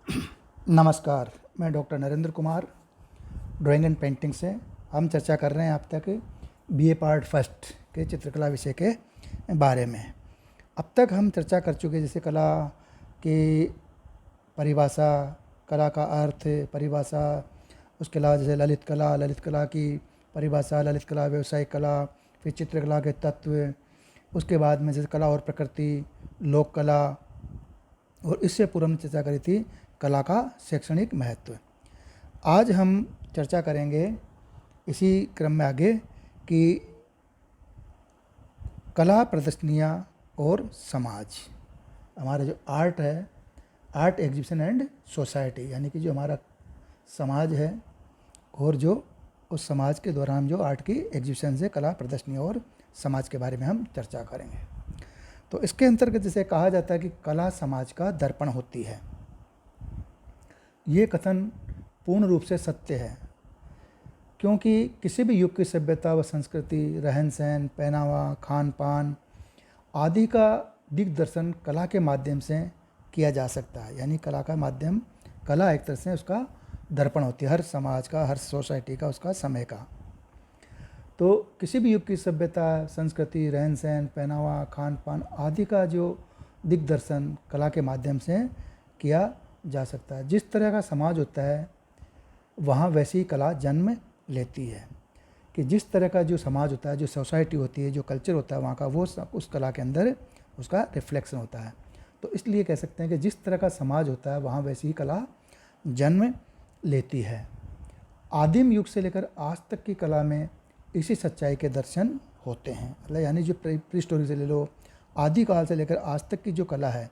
नमस्कार, मैं doctor Narendra Kumar, drawing and painting से। हम चर्चा कर रहे हैं अब तक बीए पार्ट फर्स्ट के चित्रकला विषय के बारे में। अब तक हम चर्चा कर चुके जैसे कला की परिभाषा, कला का अर्थ, परिभाषा, उसके अलावा जैसे ललित कला की परिभाषा, ललित कला, व्यावसायिक कला, फिर चित्रकला के तत्व, उसके बाद में जैसे कला और प्रकृति, लोक कला, और इससे पूर्व में चर्चा करी थी कला का शैक्षणिक महत्व। आज हम चर्चा करेंगे इसी क्रम में आगे कि कला प्रदर्शनियाँ और समाज। हमारा जो आर्ट है, आर्ट एग्जीबिशन एंड सोसाइटी, यानी कि जो हमारा समाज है और जो उस समाज के दौरान जो आर्ट की एग्जीबिशन से कला प्रदर्शनियाँ और समाज के बारे में हम चर्चा करेंगे। तो इसके अंतर्गत जैसे कहा जाता है कि कला समाज का दर्पण होती है। ये कथन पूर्ण रूप से सत्य है, क्योंकि किसी भी युग की सभ्यता व संस्कृति, रहन सहन, पहनावा, खान पान आदि का दिग्दर्शन कला के माध्यम से किया जा सकता है। यानी कला का माध्यम, कला एक तरह से उसका दर्पण होती है, हर समाज का, हर सोसाइटी का, उसका समय का। तो किसी भी युग की सभ्यता, संस्कृति, रहन सहन, पहनावा, खान पान आदि का जो दिग्दर्शन कला के माध्यम से किया जा सकता है। जिस तरह का समाज होता है वहाँ वैसी कला जन्म लेती है, कि जिस तरह का जो समाज होता है, जो सोसाइटी होती है, जो कल्चर होता है वहाँ का, वो उस कला के अंदर उसका रिफ्लेक्शन होता है। तो इसलिए कह सकते हैं कि जिस तरह का समाज होता है वहाँ वैसी ही कला जन्म लेती है। आदिम युग से लेकर आज तक की कला में इसी सच्चाई के दर्शन होते हैं। मतलब यानी जो प्री हिस्टोरिक से ले लो, आदिकाल से लेकर आज तक की जो कला है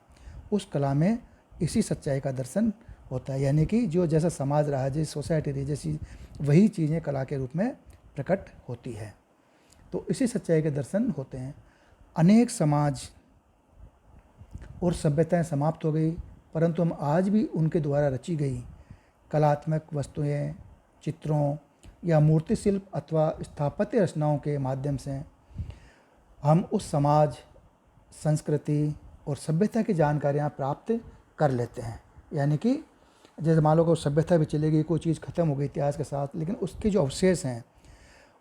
उस कला में इसी सच्चाई का दर्शन होता है। यानी कि जो जैसा समाज रहा, जैसी सोसाइटी रही, जैसी वही चीज़ें कला के रूप में प्रकट होती है। तो इसी सच्चाई के दर्शन होते हैं। अनेक समाज और सभ्यताएं समाप्त हो गई, परंतु हम आज भी उनके द्वारा रची गई कलात्मक वस्तुएं, चित्रों या मूर्ति शिल्प अथवा स्थापत्य रचनाओं के माध्यम से हम उस समाज, संस्कृति और सभ्यता की जानकारियाँ प्राप्त कर लेते हैं। यानी कि जैसे मान लो को सभ्यता भी चली गई, कोई चीज़ खत्म हो गई इतिहास के साथ, लेकिन उसके जो अवशेष हैं,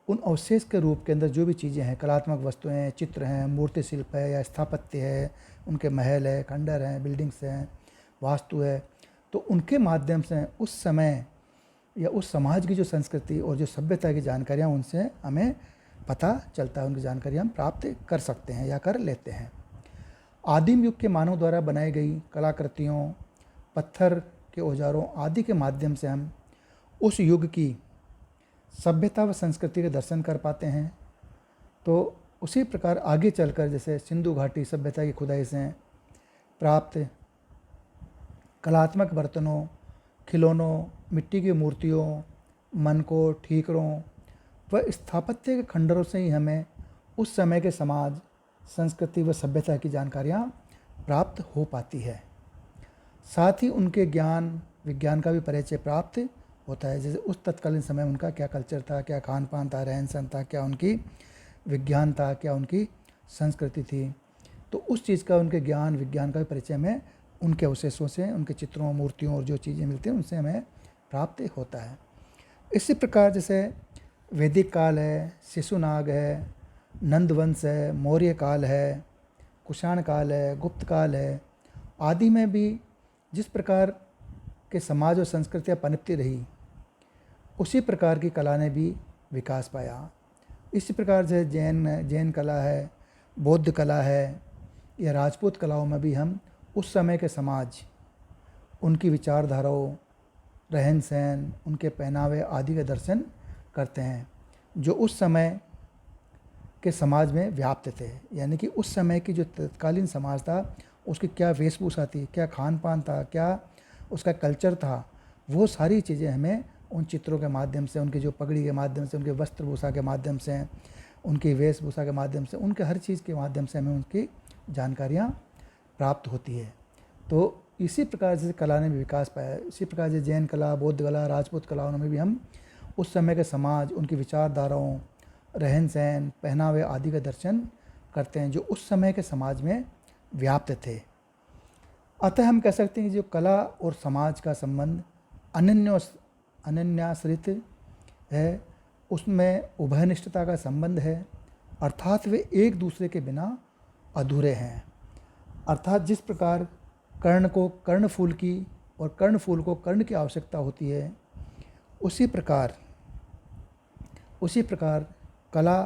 उन अवशेष के रूप के अंदर जो भी चीज़ें हैं, कलात्मक वस्तुएं, चित्र हैं, मूर्ति शिल्प है या स्थापत्य है, उनके महल है, खंडर हैं, बिल्डिंग्स हैं, वास्तु है, तो उनके माध्यम से उस समय या उस समाज की जो संस्कृति और जो सभ्यता की जानकारियाँ, उनसे हमें पता चलता है, उनकी जानकारी हम प्राप्त कर सकते हैं या कर लेते हैं। आदिम युग के मानव द्वारा बनाई गई कलाकृतियों, पत्थर के औजारों आदि के माध्यम से हम उस युग की सभ्यता व संस्कृति के दर्शन कर पाते हैं। तो उसी प्रकार आगे चलकर जैसे सिंधु घाटी सभ्यता की खुदाई से प्राप्त कलात्मक बर्तनों, खिलौनों, मिट्टी की मूर्तियों, मनकों, ठीकरों व स्थापत्य के खंडरों से ही हमें उस समय के समाज, संस्कृति व सभ्यता की जानकारियाँ प्राप्त हो पाती है। साथ ही उनके ज्ञान, विज्ञान का भी परिचय प्राप्त होता है। जैसे उस तत्कालीन समय उनका क्या कल्चर था, क्या खान पान था, रहन सहन था, क्या उनकी विज्ञान था, क्या उनकी संस्कृति थी, तो उस चीज़ का, उनके ज्ञान, विज्ञान का भी परिचय हमें उनके अवशेषों से, उनके चित्रों, मूर्तियों और जो चीज़ें मिलती हैं उनसे हमें प्राप्त होता है। इसी प्रकार जैसे वैदिक काल है, शिशुनाग है, नंदवंश है, मौर्य काल है, कुषाण काल है, गुप्त काल है आदि में भी जिस प्रकार के समाज और संस्कृतियाँ पनपती रही, उसी प्रकार की कला ने भी विकास पाया। इसी प्रकार से जैन कला है, बौद्ध कला है या राजपूत कलाओं में भी हम उस समय के समाज, उनकी विचारधाराओं, रहन सहन, उनके पहनावे आदि के दर्शन करते हैं, जो उस समय के समाज में व्याप्त थे। यानी कि उस समय की जो तत्कालीन समाज था उसकी क्या वेशभूषा थी, क्या खान पान था, क्या उसका कल्चर था, वो सारी चीज़ें हमें उन चित्रों के माध्यम से, उनकी जो पगड़ी के माध्यम से, उनके वस्त्रभूषा के माध्यम से, उनकी वेशभूषा के माध्यम से, उनके हर चीज़ के माध्यम से हमें उनकी जानकारियाँ प्राप्त होती है। तो इसी प्रकार से कला ने भी विकास पाया। इसी प्रकार से जैन कला, बौद्ध कला, राजपूत कलाओं में भी हम उस समय के समाज, उनकी विचारधाराओं, रहन सहन, पहनावे आदि का दर्शन करते हैं, जो उस समय के समाज में व्याप्त थे। अतः हम कह सकते हैं कि जो कला और समाज का संबंध अनन्याश्रित है, उसमें उभयनिष्ठता का संबंध है, अर्थात वे एक दूसरे के बिना अधूरे हैं। अर्थात जिस प्रकार कर्ण को कर्णफूल की और कर्णफूल को कर्ण की आवश्यकता होती है, उसी प्रकार कला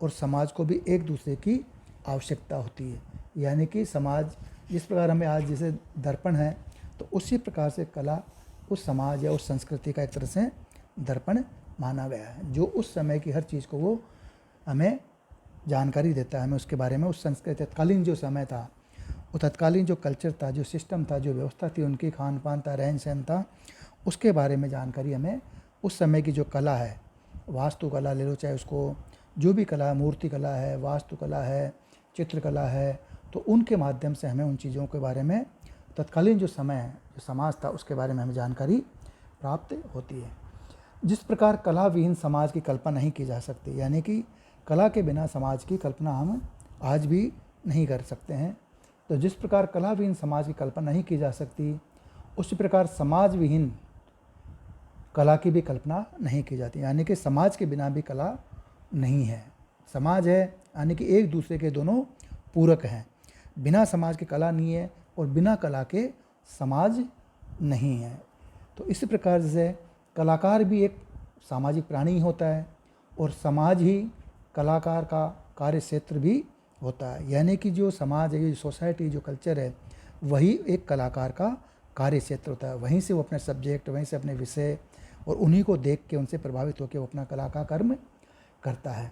और समाज को भी एक दूसरे की आवश्यकता होती है। यानी कि समाज जिस प्रकार हमें आज जैसे दर्पण है, तो उसी प्रकार से कला उस समाज या उस संस्कृति का एक तरह से दर्पण माना गया है, जो उस समय की हर चीज़ को वो हमें जानकारी देता है, हमें उसके बारे में, उस संस्कृति तत्कालीन जो समय था, वो तत्कालीन जो कल्चर था, जो सिस्टम था, जो व्यवस्था थी, उनकी खान पान था, रहन सहन था, उसके बारे में जानकारी हमें उस समय की जो कला है, वास्तुकला ले लो, चाहे उसको जो भी कला, मूर्ति कला है, वास्तुकला है, चित्रकला है, तो उनके माध्यम से हमें उन चीज़ों के बारे में तत्कालीन जो समय है, जो समाज था, उसके बारे में हमें जानकारी प्राप्त होती है। जिस प्रकार कला विहीन समाज की कल्पना नहीं की जा सकती, यानी कि कला के बिना समाज की कल्पना हम आज भी नहीं कर सकते हैं। तो जिस प्रकार कला विहीन समाज की कल्पना नहीं की जा सकती, उसी प्रकार समाज विहीन कला की भी कल्पना नहीं की जाती। यानी कि समाज के बिना भी कला नहीं है। समाज है यानी कि एक दूसरे के दोनों पूरक हैं। बिना समाज के कला नहीं है और बिना कला के समाज नहीं है। तो इसी प्रकार से कलाकार भी एक सामाजिक प्राणी ही होता है और समाज ही कलाकार का कार्य क्षेत्र भी होता है। यानी कि जो समाज है, जो सोसाइटी, जो कल्चर है, वही एक कलाकार का कार्य क्षेत्र होता है। वहीं से वो अपने सब्जेक्ट, वहीं से अपने विषय और उन्हीं को देख के, उनसे प्रभावित होकर वो अपना कला का कर्म करता है।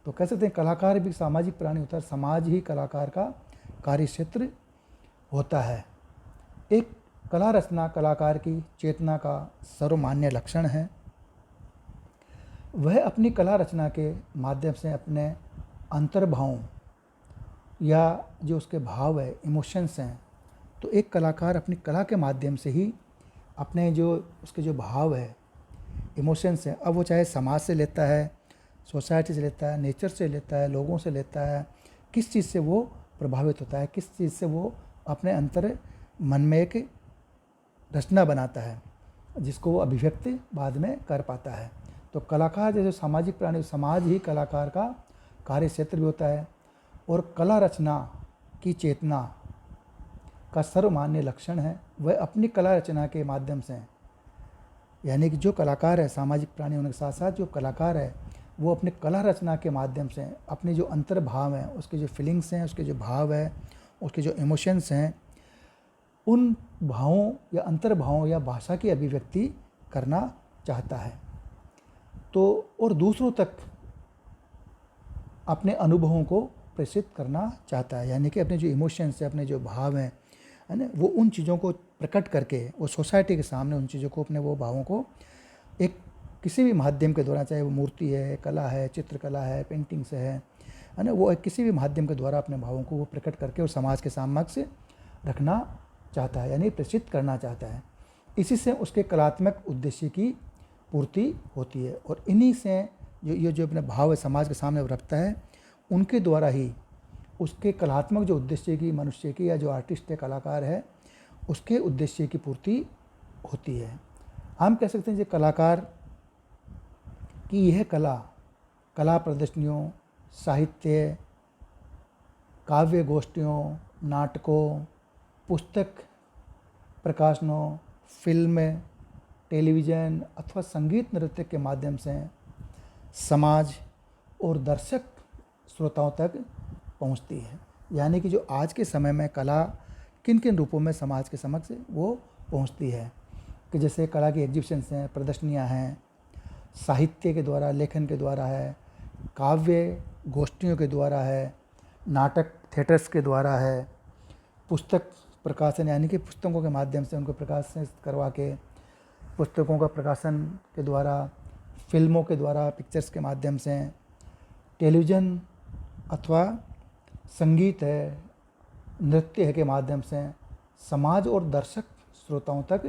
तो कह सकते हैं कलाकार भी सामाजिक प्राणी होता है, समाज ही कलाकार का कार्य क्षेत्र होता है। एक कला रचना कलाकार की चेतना का सर्वमान्य लक्षण है। वह अपनी कला रचना के माध्यम से अपने अंतर्भावों या जो उसके भाव है, इमोशंस हैं, तो एक कलाकार अपनी कला के माध्यम से ही अपने जो उसके जो भाव है, इमोशंस हैं, अब वो चाहे समाज से लेता है, सोसाइटी से लेता है, नेचर से लेता है, लोगों से लेता है, किस चीज़ से वो प्रभावित होता है, किस चीज़ से वो अपने अंतर मन में एक रचना बनाता है, जिसको वो अभिव्यक्ति बाद में कर पाता है। तो कलाकार जैसे सामाजिक प्राणी, समाज ही कलाकार का कार्य क्षेत्र भी होता है और कला रचना की चेतना का सर्वमान्य लक्षण है। वह अपनी कला रचना के माध्यम से, यानी कि जो कलाकार है सामाजिक प्राणी होने के साथ साथ जो कलाकार है, वो अपने कला रचना के माध्यम से अपने जो अंतर्भाव हैं, उसके जो फीलिंग्स हैं, उसके जो भाव है, उसके जो इमोशंस हैं, उन भावों या अंतर्भावों या भाषा की अभिव्यक्ति करना चाहता है। तो और दूसरों तक अपने अनुभवों को प्रेषित करना चाहता है। यानी कि अपने जो इमोशंस हैं, अपने जो भाव हैं, है ना, वो उन चीज़ों को प्रकट करके वो सोसाइटी के सामने उन चीज़ों को, अपने वो भावों को एक किसी भी माध्यम के द्वारा, चाहे वो मूर्ति है, कला है, चित्रकला है, पेंटिंग्स है ना, वो एक किसी भी माध्यम के द्वारा अपने भावों को वो प्रकट करके और समाज के समक्ष रखना चाहता है, यानी प्रेषित करना चाहता है। इसी से उसके कलात्मक उद्देश्य की पूर्ति होती है और इन्हीं से ये जो अपने भाव है समाज के सामने रखता है, उनके द्वारा ही उसके कलात्मक जो उद्देश्य की, मनुष्य की, या जो आर्टिस्ट है, कलाकार है, उसके उद्देश्य की पूर्ति होती है। हम कह सकते हैं जो कलाकार की यह कला प्रदर्शनियों, साहित्य, काव्य गोष्ठियों, नाटकों, पुस्तक प्रकाशनों, फिल्म, टेलीविज़न अथवा संगीत नृत्य के माध्यम से समाज और दर्शक श्रोताओं तक पहुंचती है। यानी कि जो आज के समय में कला किन किन रूपों में समाज के समक्ष वो पहुंचती है, कि जैसे कला की एग्जीबिशंस हैं, प्रदर्शनियां हैं, साहित्य के द्वारा, लेखन के द्वारा है, काव्य गोष्ठियों के द्वारा है, नाटक थिएटर्स के द्वारा है, पुस्तक प्रकाशन यानी कि पुस्तकों के माध्यम से उनको प्रकाशित करवा के, पुस्तकों का प्रकाशन के द्वारा, फिल्मों के द्वारा, पिक्चर्स के माध्यम से, टेलीविज़न अथवा संगीत है, नृत्य है के माध्यम से समाज और दर्शक श्रोताओं तक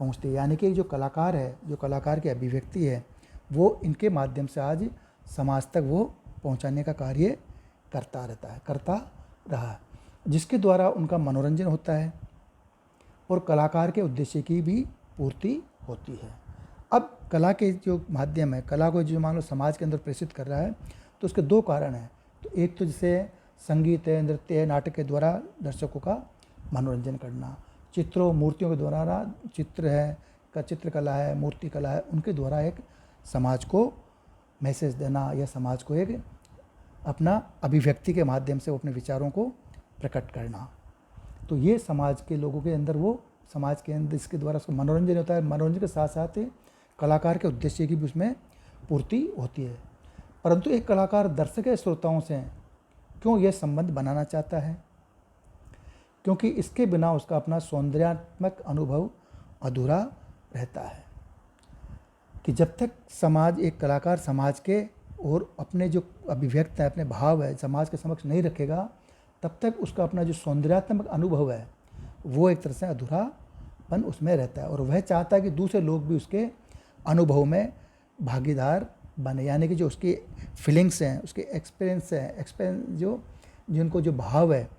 पहुंचती है। यानी कि जो कलाकार है, जो कलाकार की अभिव्यक्ति है, वो इनके माध्यम से आज समाज तक वो पहुंचाने का कार्य करता रहा है, जिसके द्वारा उनका मनोरंजन होता है, और कलाकार के उद्देश्य की भी पूर्ति होती है। अब कला के जो माध्यम है, कला को जो मान लो समाज के अंदर प्रेषित कर रहा है, तो उसके दो कारण हैं। तो एक तो जैसे संगीत है, नृत्य है, नाटक के द्वारा दर्शकों का मनोरंजन करना, चित्रों मूर्तियों के द्वारा, चित्र है का चित्रकला है, मूर्ति कला है, उनके द्वारा एक समाज को मैसेज देना या समाज को एक अपना अभिव्यक्ति के माध्यम से वो अपने विचारों को प्रकट करना। तो ये समाज के लोगों के अंदर, वो समाज के अंदर इसके द्वारा उसको मनोरंजन होता है। मनोरंजन के साथ साथ कलाकार के उद्देश्य की भी उसमें पूर्ति होती है। परंतु एक कलाकार दर्शक या श्रोताओं से क्यों यह संबंध बनाना चाहता है? क्योंकि इसके बिना उसका अपना सौंदर्यात्मक अनुभव अधूरा रहता है। कि जब तक समाज, एक कलाकार समाज के और अपने जो अभिव्यक्त है, अपने भाव है, समाज के समक्ष नहीं रखेगा, तब तक उसका अपना जो सौंदर्यात्मक अनुभव है वो एक तरह से अधूरापन उसमें रहता है। और वह चाहता है कि दूसरे लोग भी उसके अनुभव में भागीदार बने, यानी कि जो उसकी फीलिंग्स हैं, उसके एक्सपीरियंस हैं, जिनको जो भाव है,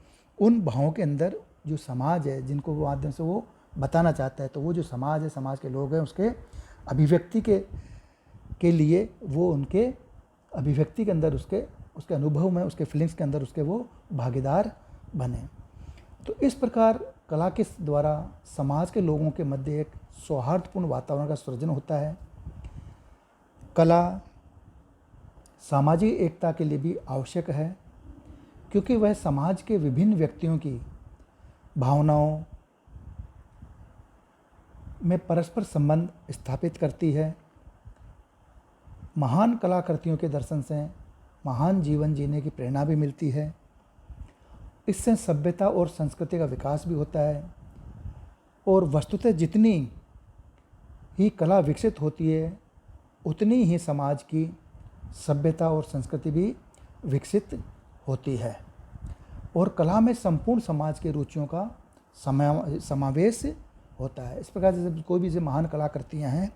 उन भावों के अंदर जो समाज है, जिनको वो माध्यम से वो बताना चाहता है, तो वो जो समाज है, समाज के लोग हैं, उसके अभिव्यक्ति के लिए वो उनके अभिव्यक्ति के अंदर, उसके अनुभव में, उसके फीलिंग्स के अंदर उसके वो भागीदार बने। तो इस प्रकार कला के द्वारा समाज के लोगों के मध्य एक सौहार्दपूर्ण वातावरण का सृजन होता है। कला सामाजिक एकता के लिए भी आवश्यक है, क्योंकि वह समाज के विभिन्न व्यक्तियों की भावनाओं में परस्पर संबंध स्थापित करती है। महान कलाकृतियों के दर्शन से महान जीवन जीने की प्रेरणा भी मिलती है। इससे सभ्यता और संस्कृति का विकास भी होता है। और वस्तुतः जितनी ही कला विकसित होती है, उतनी ही समाज की सभ्यता और संस्कृति भी विकसित होती है। और कला में संपूर्ण समाज की रुचियों का समावेश होता है। इस प्रकार जैसे कोई भी जो महान कलाकृतियाँ हैं,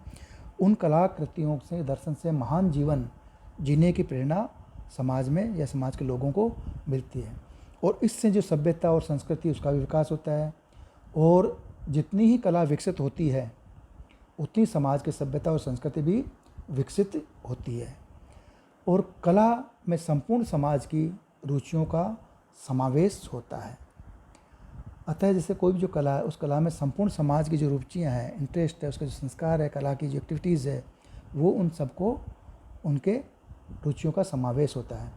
उन कलाकृतियों से, दर्शन से महान जीवन जीने की प्रेरणा समाज में या समाज के लोगों को मिलती है। और इससे जो सभ्यता और संस्कृति, उसका भी विकास होता है। और जितनी ही कला विकसित होती है, उतनी समाज की सभ्यता और संस्कृति भी विकसित होती है। और कला में संपूर्ण समाज की रुचियों का समावेश होता है। अतः जैसे कोई भी जो कला है, उस कला में संपूर्ण समाज की जो रुचियाँ हैं, इंटरेस्ट है, उसका जो संस्कार है, कला की जो एक्टिविटीज़ है, वो उन सबको, उनके रुचियों का समावेश होता है।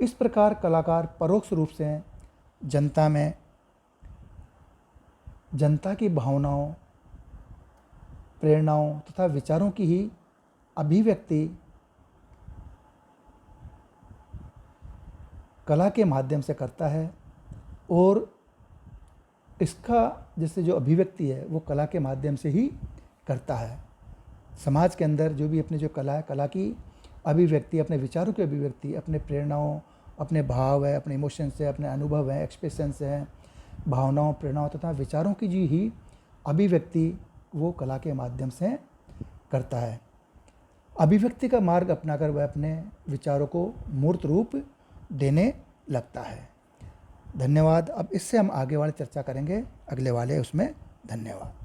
इस प्रकार कलाकार परोक्ष रूप से जनता की भावनाओं, प्रेरणाओं तथा विचारों की ही अभिव्यक्ति कला के माध्यम से करता है। और इसका जैसे जो अभिव्यक्ति है, वो कला के माध्यम से ही करता है। समाज के अंदर जो भी अपनी जो कला है, कला की अभिव्यक्ति, अपने विचारों की अभिव्यक्ति, अपने प्रेरणाओं, अपने भाव है, अपने इमोशंस है, अपने अनुभव है, एक्सप्रेशंस है, भावनाओं, प्रेरणाओं तथा विचारों की जी ही अभिव्यक्ति वो कला के माध्यम से करता है। अभिव्यक्ति का मार्ग अपनाकर वह अपने विचारों को मूर्त रूप देने लगता है। धन्यवाद। अब इससे हम आगे वाली चर्चा करेंगे अगले वाले उसमें। धन्यवाद।